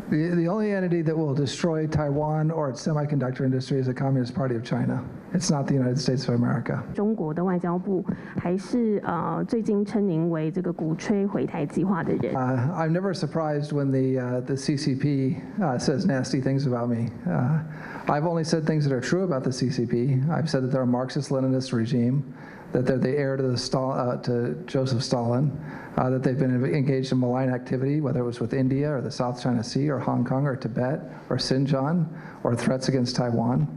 The only entity that will destroy Taiwan or its semiconductor industry is the Communist Party of China. It's not the United States of America. 中国的外交部还是最近称您为这个鼓吹毁台计划的人。I'm never surprised when the CCP says nasty things about me. I've only said things that are true about the CCP. I've said that they're a Marxist-Leninist regime, that they're the heir to Joseph Stalin, that they've been engaged in malign activity, whether it was with India or the South China Sea or Hong Kong or Tibet or Xinjiang or threats against Taiwan.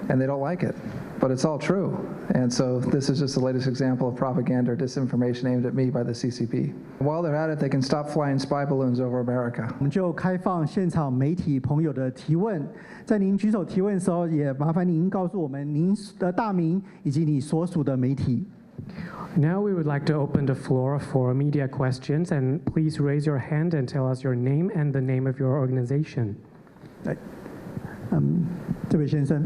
And they don't like it, but it's all true. And so this is just the latest example of propaganda or disinformation aimed at me by the CCP. While they're at it, they can stop flying spy balloons over America. 我们就开放现场媒体朋友的提问，在您举手提问的时候，也麻烦您告诉我们您的大名以及你所属的媒体。Now we would like to open the floor for media questions, and please raise your hand and tell us your name and the name of your organization. 这位先生。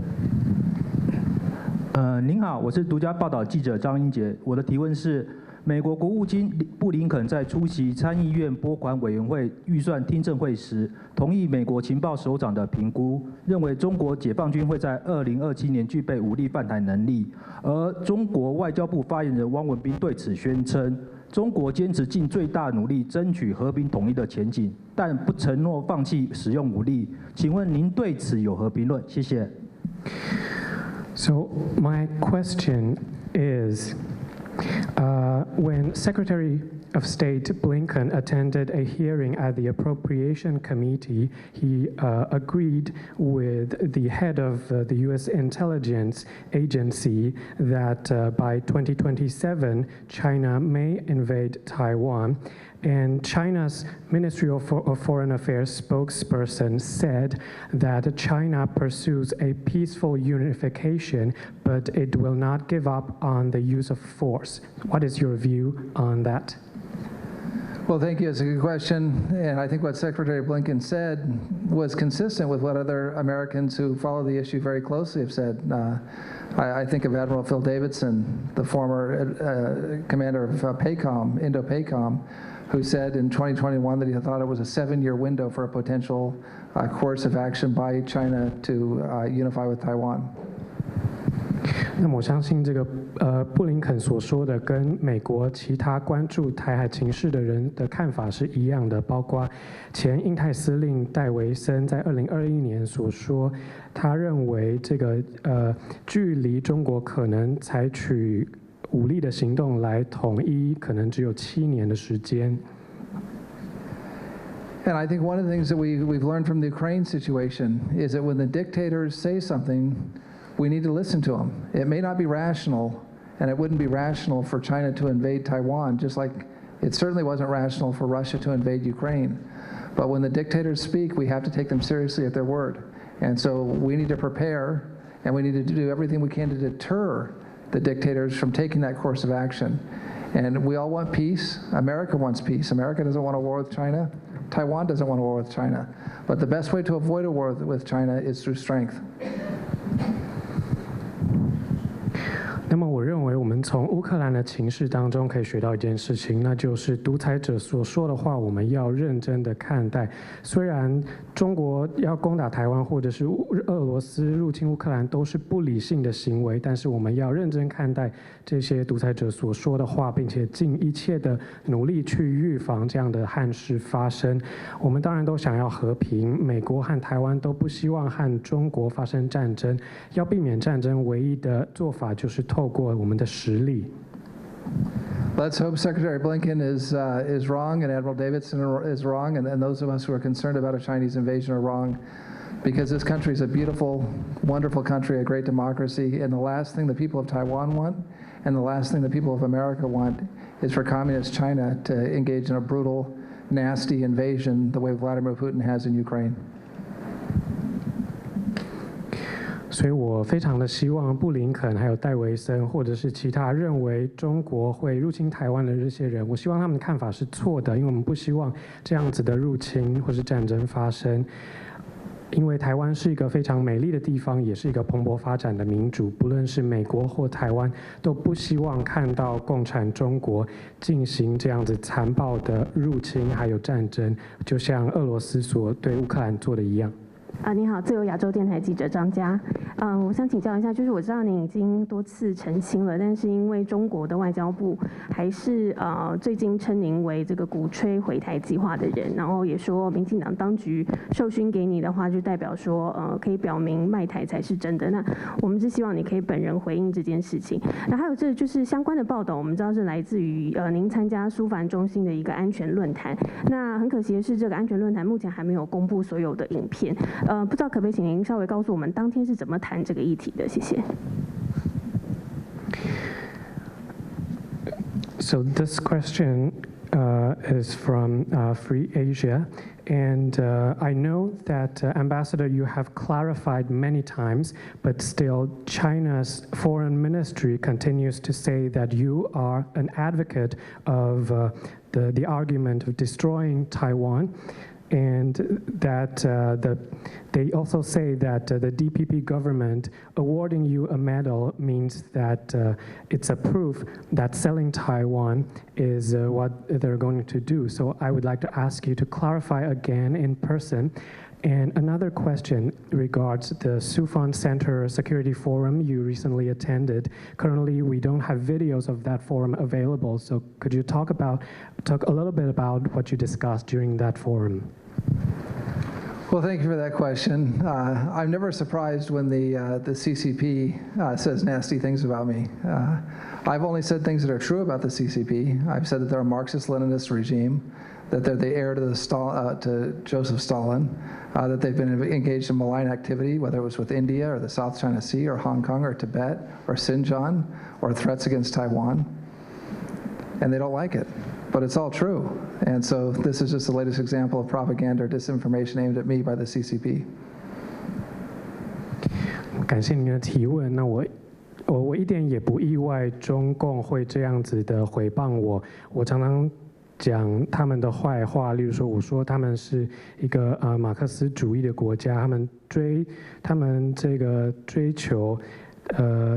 您好，我是独家报道记者张英杰。我的提问是：美国国务卿布林肯在出席参议院拨款委员会预算听证会时，同意美国情报首长的评估，认为中国解放军会在2027年具备武力犯台能力。而中国外交部发言人汪文斌对此宣称，中国坚持尽最大努力争取和平统一的前景，但不承诺放弃使用武力。请问您对此有何评论？谢谢。So my question is, when Secretary of State Blinken attended a hearing at the Appropriation Committee, he agreed with the head of the U.S. intelligence agency that by 2027, China may invade Taiwan. And China's Ministry of Foreign Affairs spokesperson said that China pursues a peaceful unification, but it will not give up on the use of force. What is your view on that? Well, thank you. It's a good question. And I think what Secretary Blinken said was consistent with what other Americans who follow the issue very closely have said. I think of Admiral Phil Davidson, the former commander of PACOM, Indo-PACOM, who said in 2021 that he thought it was a 7-year window for a potential coercive action by China to unify with Taiwan. 那么我相信这个布林肯所说的跟美国其他关注台海情势的人的看法是一样的，包括前印太司令戴维森在2021年所说，他认为这个距离中国可能采取武力的行动来统一，可能只有7年的时间。And I think one of the things that we've learned from the Ukraine situation is that when the dictators say something, we need to listen to them. It may not be rational, and it wouldn't be rational for China to invade Taiwan, just like it certainly wasn't rational for Russia to invade Ukraine. But when the dictators speak, we have to take them seriously at their word. And so we need to prepare, and we need to do everything we can to deter the dictators from taking that course of action. And we all want peace. America wants peace. America doesn't want a war with China. Taiwan doesn't want a war with China. But the best way to avoid a war with China is through strength. 那么我认为我们从乌克兰的情势当中可以学到一件事情，那就是独裁者所说的话我们要认真的看待。虽然中国要攻打台湾或者是俄罗斯入侵乌克兰都是不理性的行为，但是我们要认真看待这些独裁者所说的话，并且尽一切的努力去预防这样的憾事发生。我们当然都想要和平，美国和台湾都不希望和中国发生战争，要避免战争唯一的做法就是透过我们的实力。Let's hope Secretary Blinken is wrong and Admiral Davidson is wrong, and those of us who are concerned about a Chinese invasion are wrong, because this country is a beautiful, wonderful country, a great democracy, and the last thing the people of Taiwan want and the last thing the people of America want is for communist China to engage in a brutal, nasty invasion the way Vladimir Putin has in Ukraine. 所以我非常的希望布林肯还有戴维森或者是其他认为中国会入侵台湾的这些人，我希望他们的看法是错的，因为我们不希望这样子的入侵或是战争发生。因为台湾是一个非常美丽的地方，也是一个蓬勃发展的民主，不论是美国或台湾，都不希望看到共产中国进行这样子残暴的入侵还有战争，就像俄罗斯所对乌克兰做的一样。你好，自由亚洲电台记者张佳。我想请教一下，就是我知道您已经多次澄清了，但是因为中国的外交部还是最近称您为这个鼓吹毁台计划的人，然后也说民进党当局授勋给你的话，就代表说可以表明卖台才是真的。那我们是希望你可以本人回应这件事情。那还有这就是相关的报道，我们知道是来自于您参加苏凡中心的一个安全论坛。那很可惜的是，这个安全论坛目前还没有公布所有的影片。不知道可不可以请您稍微告诉我们当天是怎么谈这个议题的？谢谢。So this question is from Free Asia, and I know that Ambassador, you have clarified many times, but still China's foreign ministry continues to say that you are an advocate of the argument of destroying Taiwan. And that they also say that the DPP government awarding you a medal means that it's a proof that selling Taiwan is what they're going to do. So I would like to ask you to clarify again in person. And another question regards the Sufan Center Security Forum you recently attended. Currently, we don't have videos of that forum available, so could you talk a little bit about what you discussed during that forum? Well, thank you for that question. I'm never surprised when the CCP says nasty things about me. I've only said things that are true about the CCP. I've said that they're a Marxist-Leninist regime, that they're the heir to Joseph Stalin, that they've been engaged in malign activity, whether it was with India or the South China Sea or Hong Kong or Tibet or Xinjiang or threats against Taiwan. And they don't like it, but it's all true. And so this is just the latest example of propaganda or disinformation aimed at me by the CCP. 感谢您的提问。那我一点也不意外，中共会这样子的诽谤我。我常常讲他们的坏话，例如说，我说他们是一个马克思主义的国家，他们这个追求，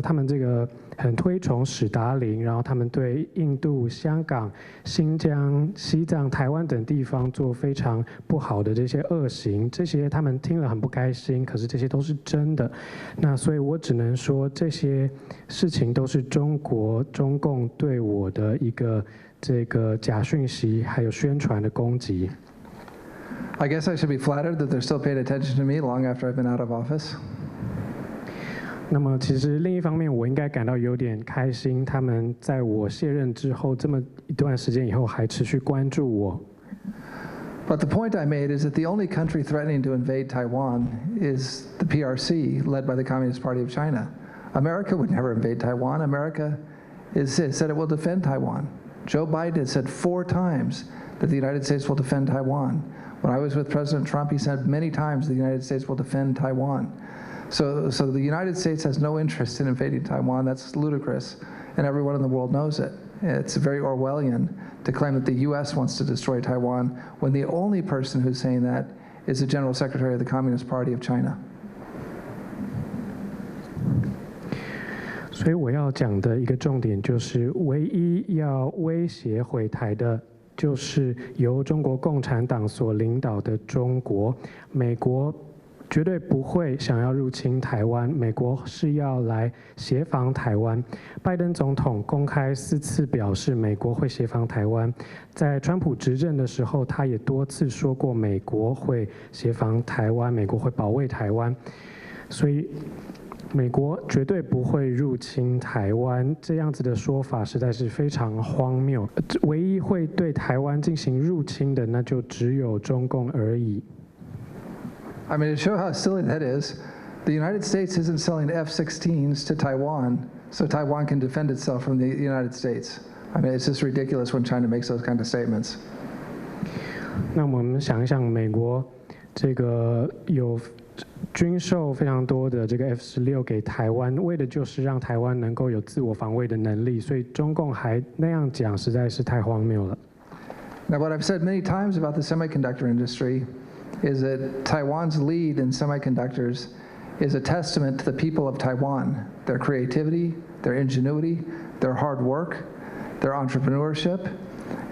他们这个很推崇史达林，然后他们对印度、香港、新疆、西藏、台湾等地方做非常不好的这些恶行，这些他们听了很不开心，可是这些都是真的。那所以我只能说，这些事情都是中共对我的一个这个假讯息还有宣传的攻击。I guess I should be flattered that they're still paying attention to me long after I've been out of office. 那么其实另一方面，我应该感到有点开心，他们在我卸任之后这么一段时间以后还持续关注我。But the point I made is that the only country threatening to invade Taiwan is the PRC, led by the Communist Party of China. America would never invade Taiwan. America said it will defend Taiwan. Joe Biden has said 4 times that the United States will defend Taiwan. When I was with President Trump, he said many times the United States will defend Taiwan. So the United States has no interest in invading Taiwan. That's ludicrous, and everyone in the world knows it. It's very Orwellian to claim that the U.S. wants to destroy Taiwan when the only person who's saying that is the General Secretary of the Communist Party of China. 所以我要讲的一个重点就是，唯一要威胁毁台的，就是由中国共产党所领导的中国。美国绝对不会想要入侵台湾，美国是要来协防台湾。拜登总统公开4次表示美国会协防台湾，在川普执政的时候，他也多次说过美国会协防台湾，美国会保卫台湾。所以美国绝对不会入侵台湾，这样子的说法实在是非常荒谬。唯一会对台湾进行入侵的，那就只有中共而已。I mean, to show how silly that is, the United States isn't selling F-16s to Taiwan so Taiwan can defend itself from the United States. I mean, it's just ridiculous when China makes those kind of statements. 那我们想一想，美国这个有军售非常多的这个 F-16给台湾，为的就是让台湾能够有自我防卫的能力，所以中共还那样讲，实在是太荒谬了。Now, what I've said many times about the semiconductor industry is that Taiwan's lead in semiconductors is a testament to the people of Taiwan, their creativity, their ingenuity, their hard work, their entrepreneurship,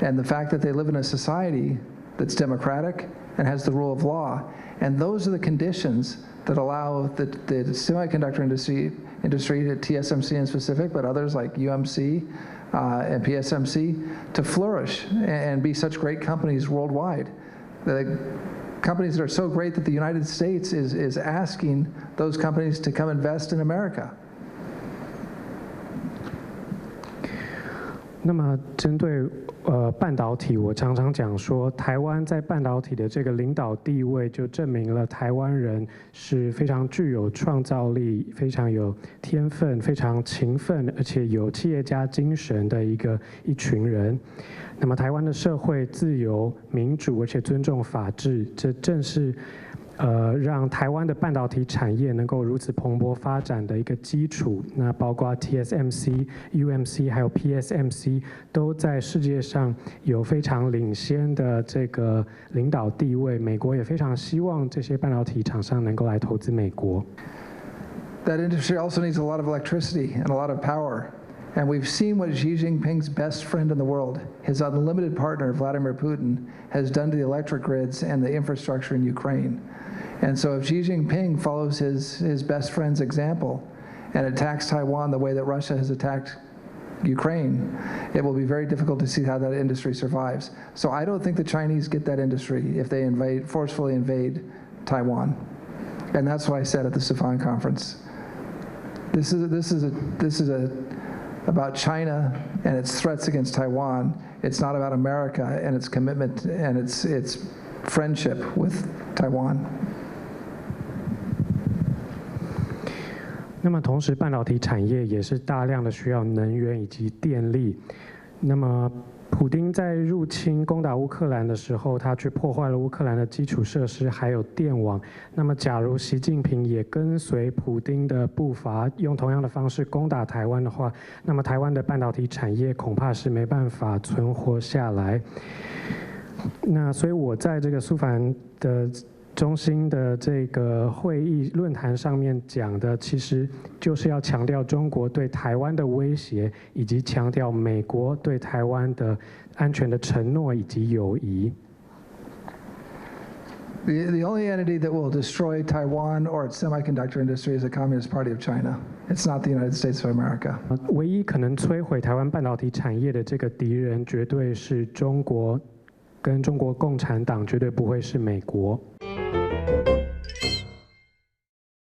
and the fact that they live in a society that's democratic and has the rule of law. And those are the conditions that allow the semiconductor industry, TSMC in specific, but others like UMC and PSMC, to flourish and be such great companies worldwide. The companies that are so great that the United States is asking those companies to come invest in America. 那么针对半导体，我常常讲说，台湾在半导体的这个领导地位，就证明了台湾人是非常具有创造力、非常有天分、非常勤奋，而且有企业家精神的一群人。那么台湾的社会自由、民主，而且尊重法治，这正是让台湾的半导体产业能够如此蓬勃发展的一个基础。那包括 TSMC、UMC 还有 PSMC 都在世界上有非常领先的这个领导地位。美国也非常希望这些半导体厂商能够来投资美国。That industry also needs a lot of electricity and a lot of power. And we've seen what Xi Jinping's best friend in the world, his unlimited partner, Vladimir Putin, has done to the electric grids and the infrastructure in Ukraine. And so if Xi Jinping follows his best friend's example and attacks Taiwan the way that Russia has attacked Ukraine, it will be very difficult to see how that industry survives. So I don't think the Chinese get that industry if they forcefully invade Taiwan. And that's what I said at the Sifan conference. This is about China and its threats against Taiwan. It's not about America and its commitment and its friendship with Taiwan. 那么同时，半导体产业也是大量的需要能源以及电力。那么，普丁在入侵攻打乌克兰的时候，他去破坏了乌克兰的基础设施还有电网。那么，假如习近平也跟随普丁的步伐，用同样的方式攻打台湾的话，那么台湾的半导体产业恐怕是没办法存活下来。那所以，我在这个苏凡的中心的这个会议论坛上面讲的，其实就是要强调中国对台湾的威胁，以及强调美国对台湾的安全的承诺以及友谊。The only entity that will destroy Taiwan or its semiconductor industry is the Communist Party of China. It's not the United States of America. 唯一可能摧毁台湾半导体产业的这个敌人，绝对是中国，跟中国共产党，绝对不会是美国。